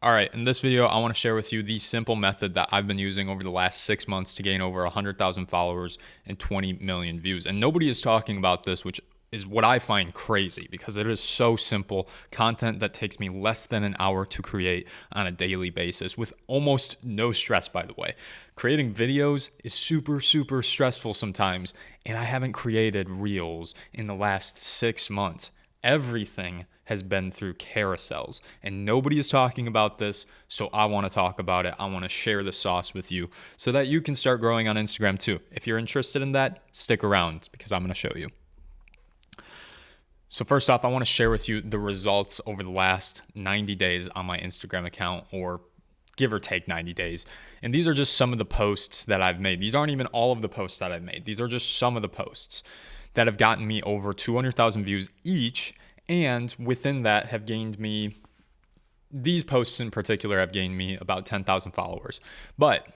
All right, in this video, I want to share with you the simple method that I've been using over the last 6 months to gain over 100,000 followers and 20 million views. And nobody is talking about this, which is what I find crazy because it is so simple. Content that takes me less than an hour to create on a daily basis with almost no stress, by the way. Creating videos is super stressful sometimes, and I haven't created reels in the last 6 months. Everything has been through carousels, and nobody is talking about this, so I want to talk about it. I want to share the sauce with you so that you can start growing on Instagram too. If you're interested in that, stick around because I'm going to show you. So first off, I want to share with you the results over the last 90 days on my Instagram account, or give or take 90 days. And these are just some of the posts that I've made. These aren't even all of the posts that I've made. These are just some of the posts that have gotten me over 200,000 views each, and within that have gained me, these posts in particular have gained me about 10,000 followers. But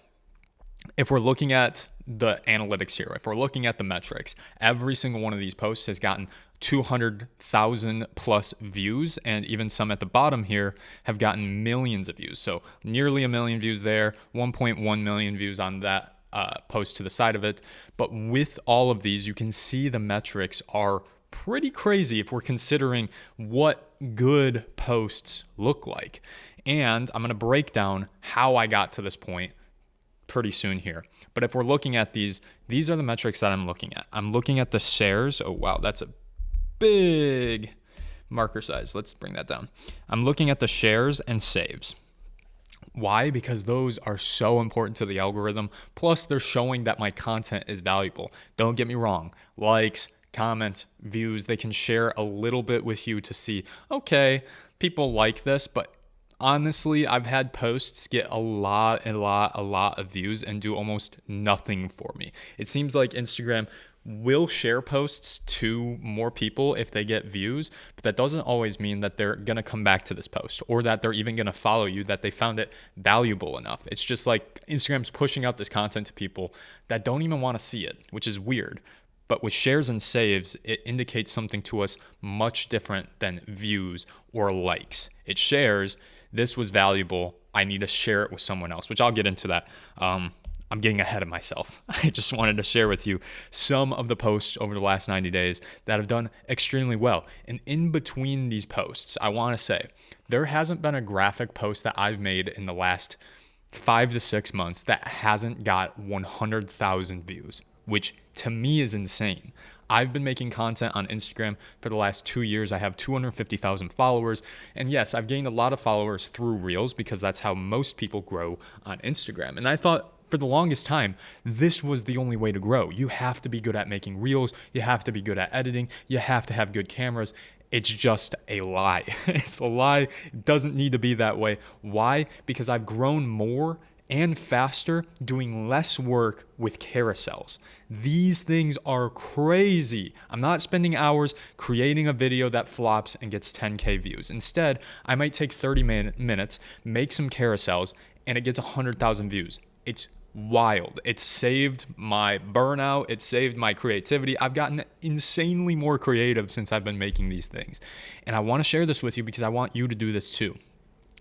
if we're looking at the analytics here, if we're looking at the metrics, every single one of these posts has gotten 200,000 plus views, and even some at the bottom here have gotten millions of views. So nearly a million views there, 1.1 million views on that post to the side of it. But with all of these, you can see the metrics are pretty crazy if we're considering what good posts look like. And I'm going to break down how I got to this point pretty soon here. But if we're looking at these are the metrics that I'm looking at. I'm looking at the shares. Oh, wow, that's a big marker size. Let's bring that down. I'm looking at the shares and saves. Why? Because those are so important to the algorithm. Plus, they're showing that my content is valuable. Don't get me wrong. Likes, comments, views, they can share a little bit with you to see, okay, people like this, but honestly, I've had posts get a lot of views and do almost nothing for me. It seems like Instagram will share posts to more people if they get views, but that doesn't always mean that they're going to come back to this post or that they're even going to follow you, that they found it valuable enough. It's just like Instagram's pushing out this content to people that don't even want to see it, which is weird. But with shares and saves, it indicates something to us much different than views or likes. It shares, this was valuable, I need to share it with someone else, which I'll get into that. I'm getting ahead of myself. I just wanted to share with you some of the posts over the last 90 days that have done extremely well. And in between these posts, I want to say there hasn't been a graphic post that I've made in the last 5 to 6 months that hasn't got 100,000 views, which to me is insane. I've been making content on Instagram for the last 2 years. I have 250,000 followers. And yes, I've gained a lot of followers through Reels because that's how most people grow on Instagram. And I thought for the longest time, this was the only way to grow. You have to be good at making Reels. You have to be good at editing. You have to have good cameras. It's just a lie. It's a lie. It doesn't need to be that way. Why? Because I've grown more and faster doing less work with carousels. These things are crazy. I'm not spending hours creating a video that flops and gets 10K views. Instead, I might take 30 minutes, make some carousels, and it gets 100,000 views. It's wild. It saved my burnout. It saved my creativity. I've gotten insanely more creative since I've been making these things. And I want to share this with you because I want you to do this too.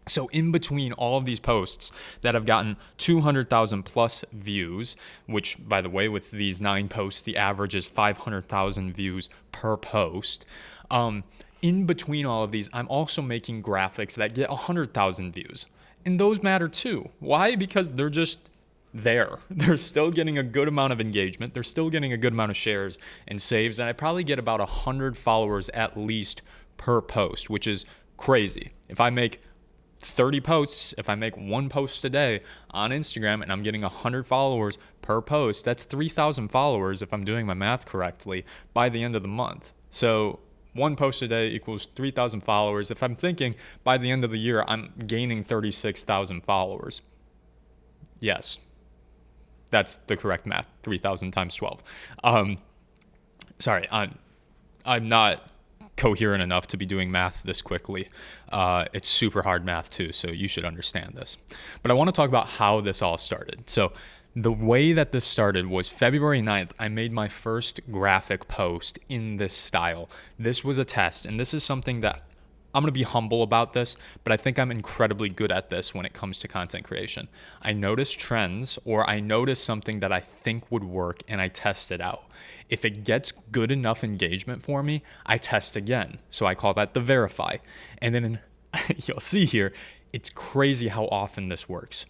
So in between all of these posts that have gotten 200,000 plus views, which by the way, with these 9 posts, the average is 500,000 views per post. In between all of these, I'm also making graphics that get 100,000 views. And those matter too. Why? Because they're just there. They're still getting a good amount of engagement. They're still getting a good amount of shares and saves. And I probably get about 100 followers at least per post, which is crazy. If I make 30 posts, if I make one post a day on Instagram and I'm getting 100 followers per post, that's 3,000 followers if I'm doing my math correctly by the end of the month. So one post a day equals 3,000 followers. If I'm thinking by the end of the year, I'm gaining 36,000 followers. Yes, that's the correct math, 3,000 times 12. Sorry, I'm not coherent enough to be doing math this quickly. It's super hard math too, so you should understand this. But I want to talk about how this all started. So the way that this started was February 9th, I made my first graphic post in this style. This was a test, and this is something that I'm going to be humble about this, but I think I'm incredibly good at this when it comes to content creation. I notice trends, or I notice something that I think would work, and I test it out. If it gets good enough engagement for me, I test again. So I call that the verify. And then you'll see here, it's crazy how often this works.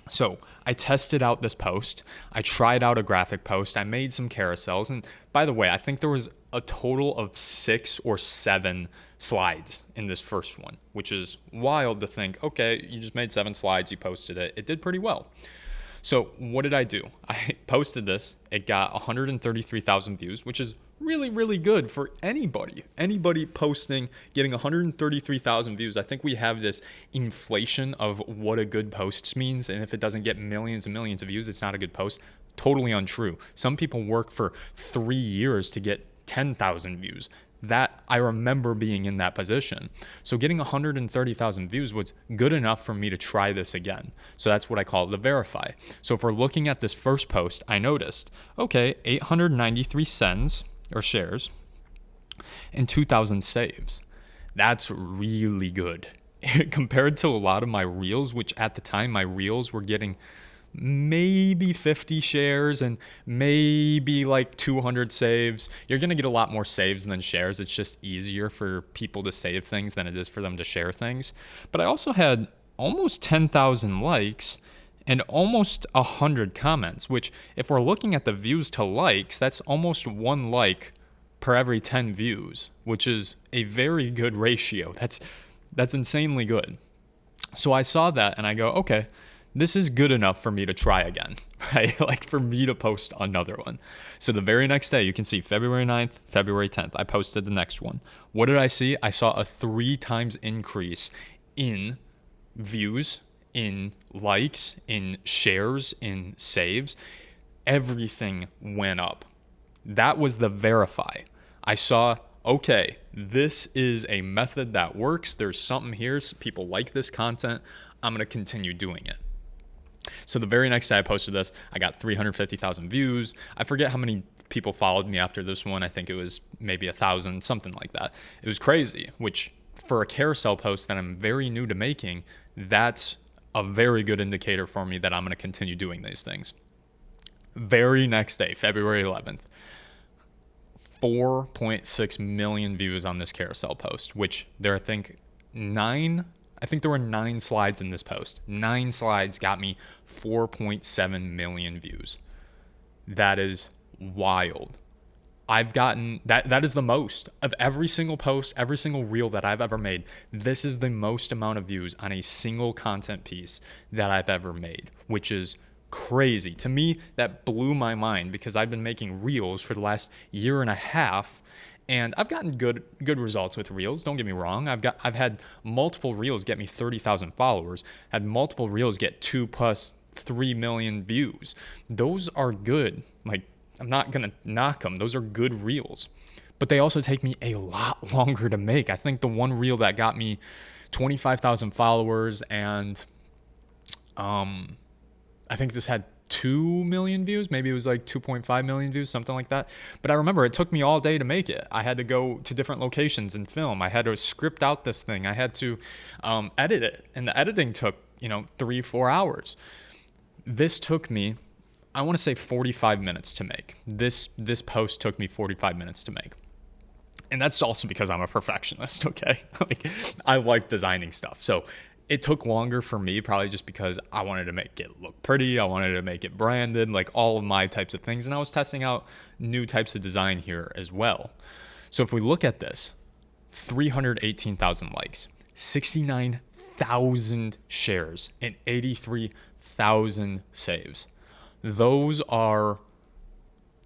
So I tested out this post. I tried out a graphic post. I made some carousels. And by the way, I think there was a total of 6 or 7 slides in this first one, which is wild to think, okay, you just made 7 slides, you posted it. It did pretty well. So what did I do? I posted this. It got 133,000 views, which is really, really good for anybody. Anybody posting, getting 133,000 views. I think we have this inflation of what a good post means. And if it doesn't get millions and millions of views, it's not a good post. Totally untrue. Some people work for 3 years to get 10,000 views. That I remember being in that position. So getting 130,000 views was good enough for me to try this again. So that's what I call the verify. So if we're looking at this first post, I noticed, okay, 893 sends or shares and 2,000 saves. That's really good compared to a lot of my reels, which at the time my reels were getting maybe 50 shares and maybe like 200 saves. You're going to get a lot more saves than shares. It's just easier for people to save things than it is for them to share things. But I also had almost 10,000 likes and almost 100 comments, which if we're looking at the views to likes, that's almost 1 like per every 10 views, which is a very good ratio. That's insanely good. So I saw that and I go, okay, this is good enough for me to try again, right? Like for me to post another one. So the very next day, you can see February 9th, February 10th, I posted the next one. What did I see? I saw a 3 times increase in views, in likes, in shares, in saves. Everything went up. That was the verify. I saw, okay, this is a method that works. There's something here. People like this content. I'm going to continue doing it. So the very next day I posted this, I got 350,000 views. I forget how many people followed me after this one. I think it was maybe 1,000, something like that. It was crazy, which for a carousel post that I'm very new to making, that's a very good indicator for me that I'm going to continue doing these things. Very next day, February 11th, 4.6 million views on this carousel post, which there, I think there were 9 slides in this post. 9 slides got me 4.7 million views. That is wild. I've gotten, that is the most of every single post, every single reel that I've ever made. This is the most amount of views on a single content piece that I've ever made, which is crazy. To me, that blew my mind because I've been making reels for the last 1.5 years. And I've gotten good results with reels. Don't get me wrong. I've had multiple reels get me 30,000 followers. Had multiple reels get 2 plus 3 million views. Those are good. Like, I'm not gonna knock them. Those are good reels. But they also take me a lot longer to make. I think the one reel that got me 25,000 followers and I think this had 2 million views. Maybe it was like 2.5 million views, something like that. But I remember it took me all day to make it. I had to go to different locations and film. I had to script out this thing. I had to edit it. And the editing took, 3-4 hours. This took me, I want to say 45 minutes to make. This post took me 45 minutes to make. And that's also because I'm a perfectionist, okay? I like designing stuff. So it took longer for me, probably just because I wanted to make it look pretty. I wanted to make it branded, like all of my types of things. And I was testing out new types of design here as well. So if we look at this, 318,000 likes, 69,000 shares, and 83,000 saves. Those are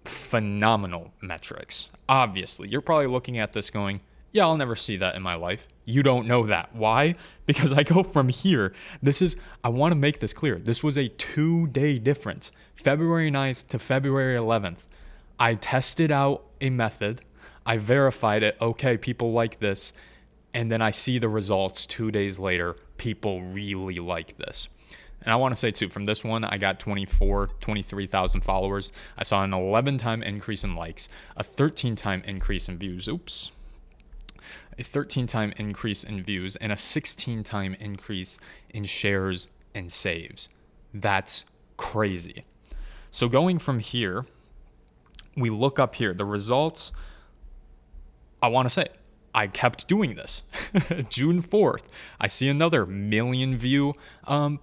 phenomenal metrics. Obviously, you're probably looking at this going, yeah, I'll never see that in my life. You don't know that. Why? Because I go from here. I want to make this clear. This was a 2-day difference. February 9th to February 11th. I tested out a method. I verified it. Okay, people like this. And then I see the results 2 days later. People really like this. And I want to say too, from this one, I got 23,000 followers. I saw an 11-time increase in likes, a 13-time increase in views. Oops. a 13-time increase in views, and a 16-time increase in shares and saves. That's crazy. So going from here, we look up here, the results. I want to say, I kept doing this. June 4th, I see another million view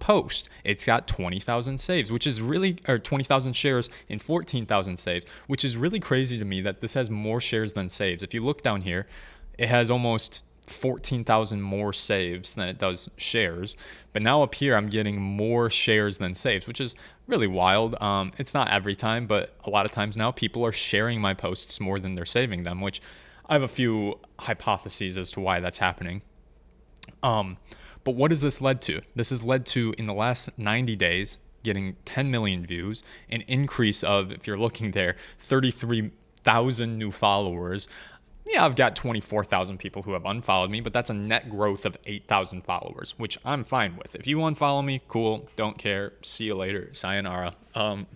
post. It's got 20,000 saves, which is really, or 20,000 shares and 14,000 saves, which is really crazy to me that this has more shares than saves. If you look down here, it has almost 14,000 more saves than it does shares. But now up here, I'm getting more shares than saves, which is really wild. It's not every time, but a lot of times now people are sharing my posts more than they're saving them, which I have a few hypotheses as to why that's happening. But what has this led to? This has led to, in the last 90 days, getting 10 million views, an increase of, if you're looking there, 33,000 new followers. Yeah, I've got 24,000 people who have unfollowed me, but that's a net growth of 8,000 followers, which I'm fine with. If you unfollow me, cool, don't care, see you later, sayonara. I'm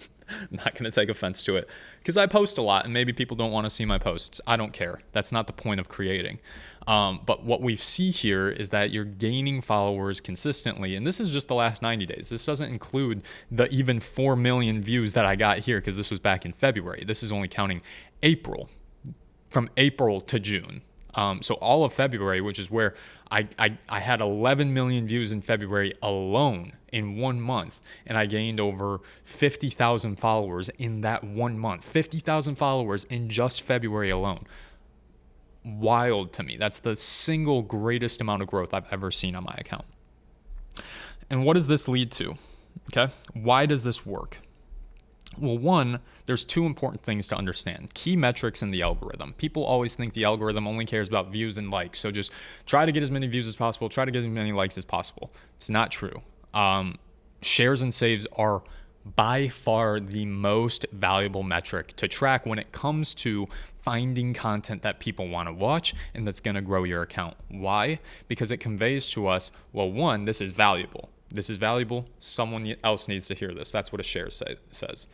not going to take offense to it because I post a lot and maybe people don't want to see my posts. I don't care. That's not the point of creating. But what we see here is that you're gaining followers consistently. And this is just the last 90 days. This doesn't include the even 4 million views that I got here because this was back in February. This is only counting April, from April to June. So all of February, which is where I had 11 million views in February alone in 1 month, and I gained over 50,000 followers in that 1 month. 50,000 followers in just February alone. Wild to me. That's the single greatest amount of growth I've ever seen on my account. And what does this lead to? Okay, why does this work? Well, one, there's two important things to understand. Key metrics in the algorithm. People always think the algorithm only cares about views and likes. So just try to get as many views as possible, try to get as many likes as possible. It's not true. Shares and saves are by far the most valuable metric to track when it comes to finding content that people want to watch and that's going to grow your account. Why? Because it conveys to us, well, one, this is valuable. This is valuable. Someone else needs to hear this. That's what a share says.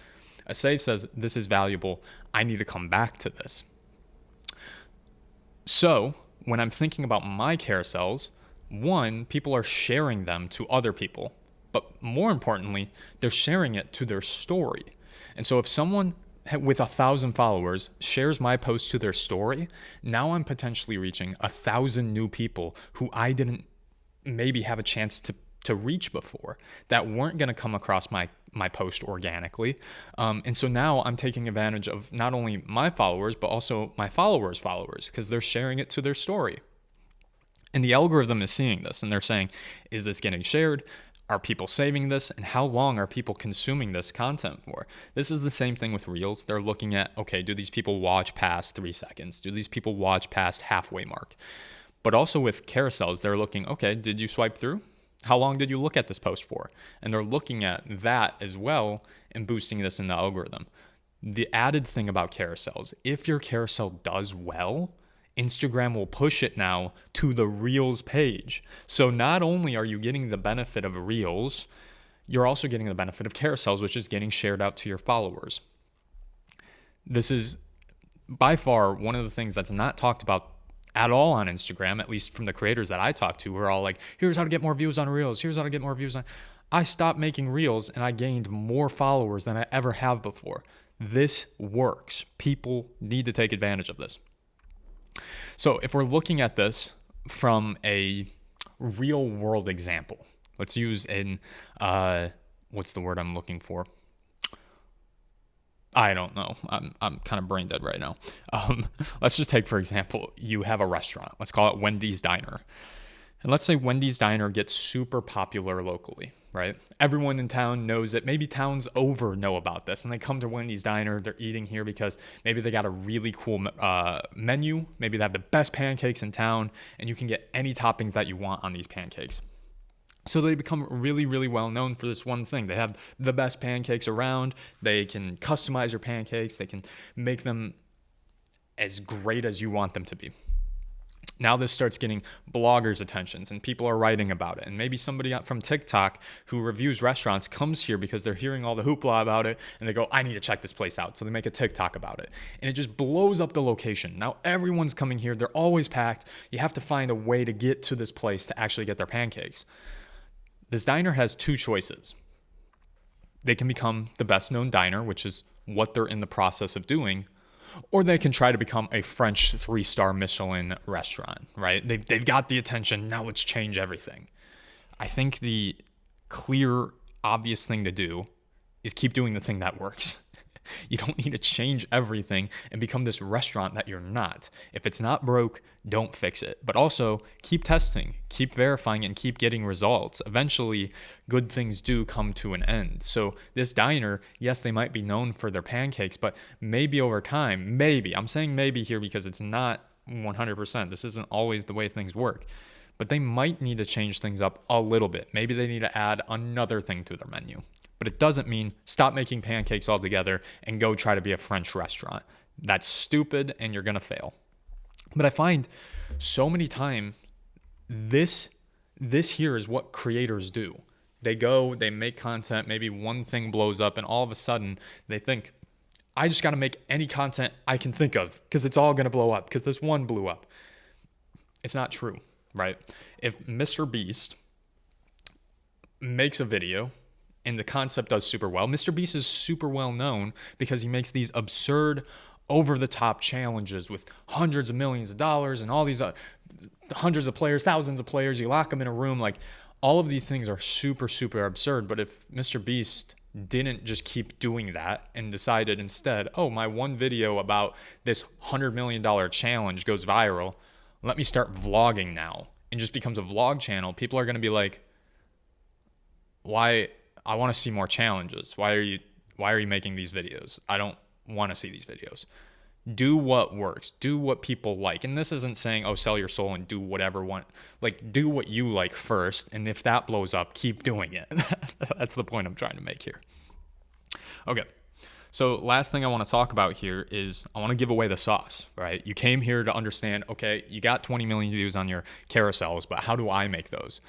A save says, this is valuable. I need to come back to this. So when I'm thinking about my carousels, one, people are sharing them to other people. But more importantly, they're sharing it to their story. And so if someone with 1,000 followers shares my post to their story, now I'm potentially reaching 1,000 new people who I didn't maybe have a chance to reach before, that weren't going to come across my post organically. And so now I'm taking advantage of not only my followers, but also my followers' followers, because they're sharing it to their story. And the algorithm is seeing this and they're saying, is this getting shared? Are people saving this? And how long are people consuming this content for? This is the same thing with Reels. They're looking at, okay, do these people watch past 3 seconds? Do these people watch past halfway mark? But also with carousels, they're looking, okay, did you swipe through? How long did you look at this post for? And they're looking at that as well and boosting this in the algorithm. The added thing about carousels, if your carousel does well, Instagram will push it now to the Reels page. So not only are you getting the benefit of Reels, you're also getting the benefit of carousels, which is getting shared out to your followers. This is by far one of the things that's not talked about at all on Instagram, at least from the creators that I talk to. We're all like, here's how to get more views on Reels. Here's how to get more views on. I stopped making Reels and I gained more followers than I ever have before. This works. People need to take advantage of this. So if we're looking at this from a real world example, let's use what's the word I'm looking for? I don't know. I'm kind of brain dead right now. Let's just take, for example, you have a restaurant. Let's call it Wendy's Diner. And let's say Wendy's Diner gets super popular locally, right? Everyone in town knows it. Maybe towns over know about this and they come to Wendy's Diner. They're eating here because maybe they got a really cool menu. Maybe they have the best pancakes in town and you can get any toppings that you want on these pancakes. So they become really, really well known for this one thing. They have the best pancakes around. They can customize your pancakes. They can make them as great as you want them to be. Now this starts getting bloggers' attentions and people are writing about it. And maybe somebody from TikTok who reviews restaurants comes here because they're hearing all the hoopla about it and they go, I need to check this place out. So they make a TikTok about it. And it just blows up the location. Now everyone's coming here. They're always packed. You have to find a way to get to this place to actually get their pancakes. This diner has two choices. They can become the best known diner, which is what they're in the process of doing, or they can try to become a French 3-star Michelin restaurant, right? They've got the attention. Now let's change everything. I think the clear, obvious thing to do is keep doing the thing that works. You don't need to change everything and become this restaurant that you're not. If it's not broke, don't fix it. But also keep testing, keep verifying, and keep getting results. Eventually, good things do come to an end. So this diner, yes, they might be known for their pancakes, but maybe over time, I'm saying maybe here because it's not 100%. This isn't always the way things work. But they might need to change things up a little bit. Maybe they need to add another thing to their menu. But it doesn't mean stop making pancakes altogether and go try to be a French restaurant. That's stupid and you're going to fail. But I find so many times this here is what creators do. They go, they make content, maybe one thing blows up and all of a sudden they think, I just got to make any content I can think of because it's all going to blow up because this one blew up. It's not true, right? If Mr. Beast makes a video and the concept does super well. Mr. Beast is super well known because he makes these absurd, over-the-top challenges with hundreds of millions of dollars and all these hundreds of players, thousands of players. You lock them in a room. Like, all of these things are super, super absurd. But if Mr. Beast didn't just keep doing that and decided instead, oh, my one video about this $100 million challenge goes viral, let me start vlogging now, and just becomes a vlog channel, people are going to be like, why? I want to see more challenges. Why are you making these videos? I don't want to see these videos. Do what works. Do what people like. And this isn't saying, oh, sell your soul and do whatever do what you like first. And if that blows up, keep doing it. That's the point I'm trying to make here. Okay. So last thing I want to talk about here is I want to give away the sauce, right? You came here to understand, okay, you got 20 million views on your carousels, but how do I make those?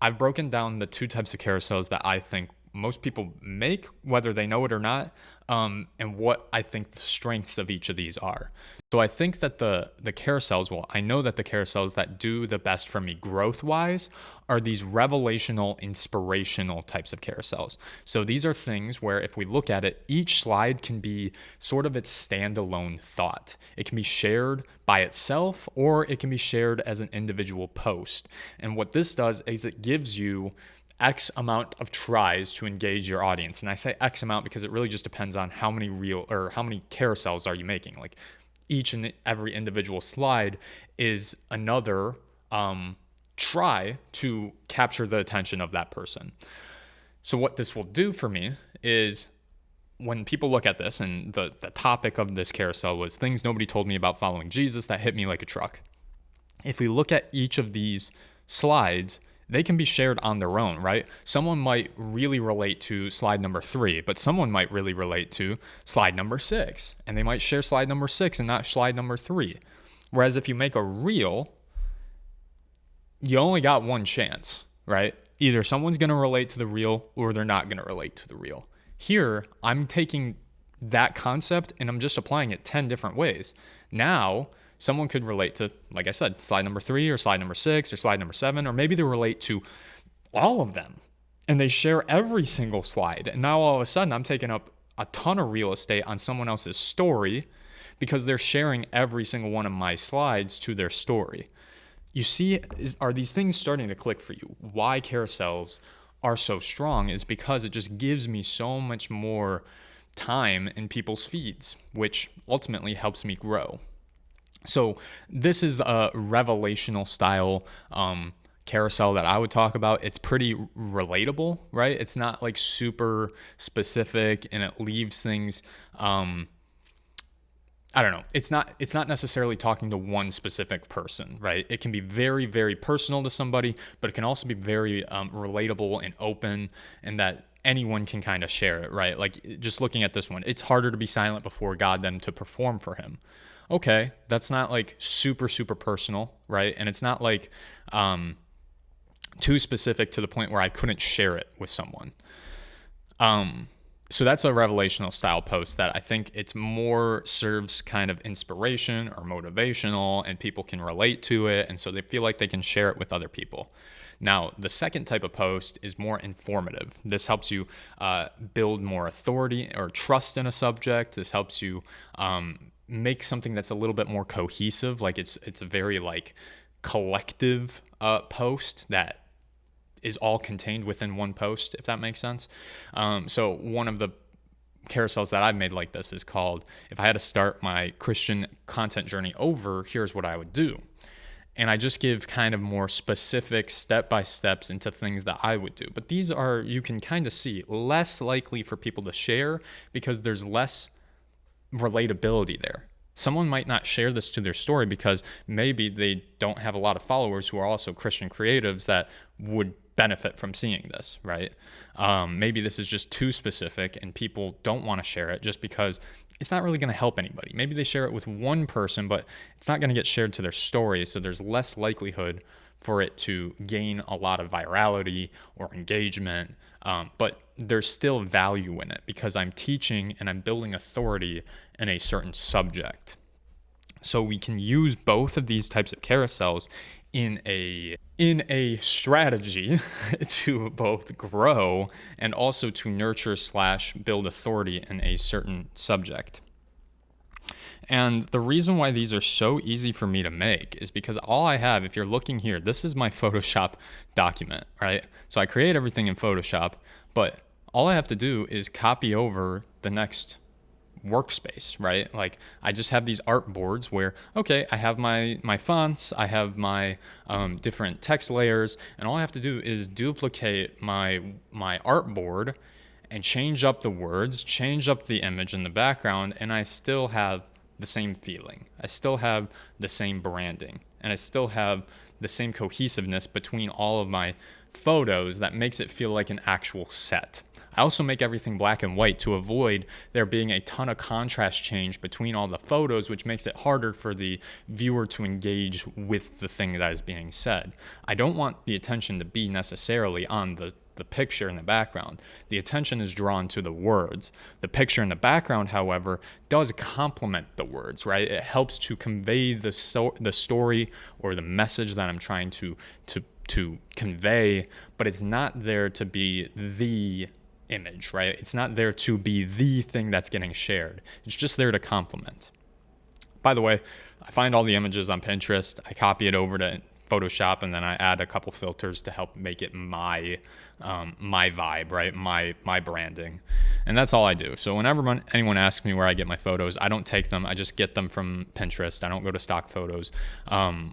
I've broken down the two types of carousels that I think most people make, whether they know it or not, and what I think the strengths of each of these are. So I think that the carousels, I know that the carousels that do the best for me growth-wise are these revelational, inspirational types of carousels. So these are things where if we look at it, each slide can be sort of its standalone thought. It can be shared by itself or it can be shared as an individual post. And what this does is it gives you X amount of tries to engage your audience. And I say X amount because it really just depends on how many carousels are you making. Like, each and every individual slide is another try to capture the attention of that person. So what this will do for me is when people look at this, and the topic of this carousel was things nobody told me about following Jesus that hit me like a truck. If we look at each of these slides, they can be shared on their own, right? Someone might really relate to slide number 3, but someone might really relate to slide number 6, and they might share slide number 6 and not slide number 3. Whereas if you make a reel, you only got one chance, right? Either someone's going to relate to the reel or they're not going to relate to the reel. Here, I'm taking that concept and I'm just applying it 10 different ways. Now, someone could relate to, like I said, slide number 3 or slide number 6 or slide number 7, or maybe they relate to all of them and they share every single slide. And now all of a sudden I'm taking up a ton of real estate on someone else's story because they're sharing every single one of my slides to their story. You see, are these things starting to click for you? Why carousels are so strong is because it just gives me so much more time in people's feeds, which ultimately helps me grow. So this is a revelational style carousel that I would talk about. It's pretty relatable, right? It's not like super specific and it leaves things, I don't know. It's not necessarily talking to one specific person, right? It can be very, very personal to somebody, but it can also be very relatable and open, and that anyone can kind of share it, right? Like just looking at this one, it's harder to be silent before God than to perform for him. okay, that's not like super, super personal, right? And it's not like too specific to the point where I couldn't share it with someone. So that's a revelational style post that I think it's more serves kind of inspiration or motivational, and people can relate to it. And so they feel like they can share it with other people. Now, the second type of post is more informative. This helps you build more authority or trust in a subject. This helps you make something that's a little bit more cohesive. Like it's a very like collective post that is all contained within one post, if that makes sense. So one of the carousels that I've made like this is called, if I had to start my Christian content journey over, here's what I would do. And I just give kind of more specific step-by-steps into things that I would do. But these are, you can kind of see, less likely for people to share because there's less relatability there. Someone might not share this to their story because maybe they don't have a lot of followers who are also Christian creatives that would benefit from seeing this, right? Maybe this is just too specific and people don't want to share it just because it's not really going to help anybody. Maybe they share it with one person, but it's not going to get shared to their story. So there's less likelihood for it to gain a lot of virality or engagement. But there's still value in it because I'm teaching and I'm building authority in a certain subject. So we can use both of these types of carousels in a strategy to both grow and also to nurture / build authority in a certain subject. And the reason why these are so easy for me to make is because all I have, if you're looking here, this is my Photoshop document, right? So I create everything in Photoshop, but all I have to do is copy over the next workspace, right? Like I just have these art boards where, okay, I have my fonts, I have my different text layers, and all I have to do is duplicate my art board and change up the words, change up the image in the background, and I still have the same feeling. I still have the same branding, and I still have the same cohesiveness between all of my photos that makes it feel like an actual set. I also make everything black and white to avoid there being a ton of contrast change between all the photos, which makes it harder for the viewer to engage with the thing that is being said. I don't want the attention to be necessarily on the picture in the background. The attention is drawn to the words. The picture in the background, however, does complement the words, right? It helps to convey the story or the message that I'm trying to convey, but it's not there to be the image, right? It's not there to be the thing that's getting shared. It's just there to complement. By the way, I find all the images on Pinterest, I copy it over to Photoshop, and then I add a couple filters to help make it my vibe, right? My branding. And that's all I do. So whenever anyone asks me where I get my photos, I don't take them. I just get them from Pinterest. I don't go to stock photos.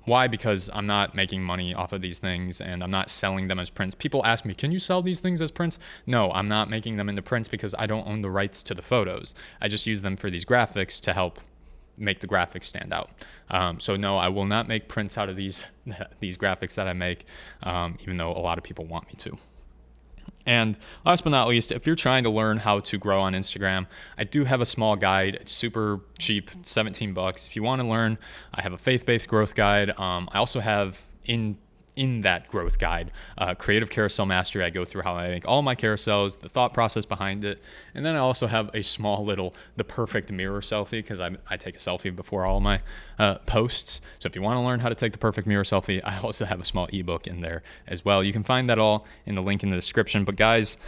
Why? Because I'm not making money off of these things and I'm not selling them as prints. People ask me, can you sell these things as prints? No, I'm not making them into prints because I don't own the rights to the photos. I just use them for these graphics to help make the graphics stand out. So no, I will not make prints out of these graphics that I make, even though a lot of people want me to. And last but not least, if you're trying to learn how to grow on Instagram, I do have a small guide. It's super cheap, $17. If you want to learn, I have a faith-based growth guide. I also have in that growth guide, Creative Carousel Mastery. I go through how I make all my carousels, the thought process behind it. And then I also have a small little, the perfect mirror selfie, because I take a selfie before all my posts. So if you want to learn how to take the perfect mirror selfie, I also have a small ebook in there as well. You can find that all in the link in the description. But guys,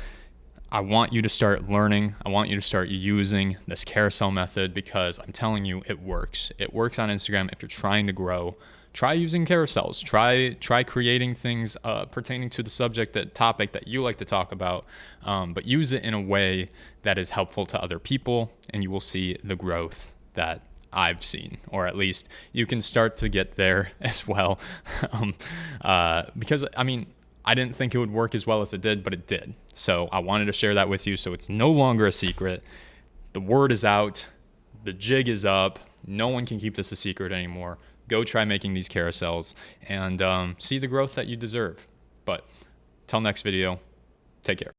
I want you to start learning. I want you to start using this carousel method because I'm telling you, it works. It works on Instagram if you're trying to grow. Try using carousels. Try creating things pertaining to the topic that you like to talk about, but use it in a way that is helpful to other people, and you will see the growth that I've seen, or at least you can start to get there as well. Because I mean, I didn't think it would work as well as it did, but it did. So I wanted to share that with you, so it's no longer a secret. The word is out. The jig is up. No one can keep this a secret anymore. Go try making these carousels and see the growth that you deserve. But till next video, take care.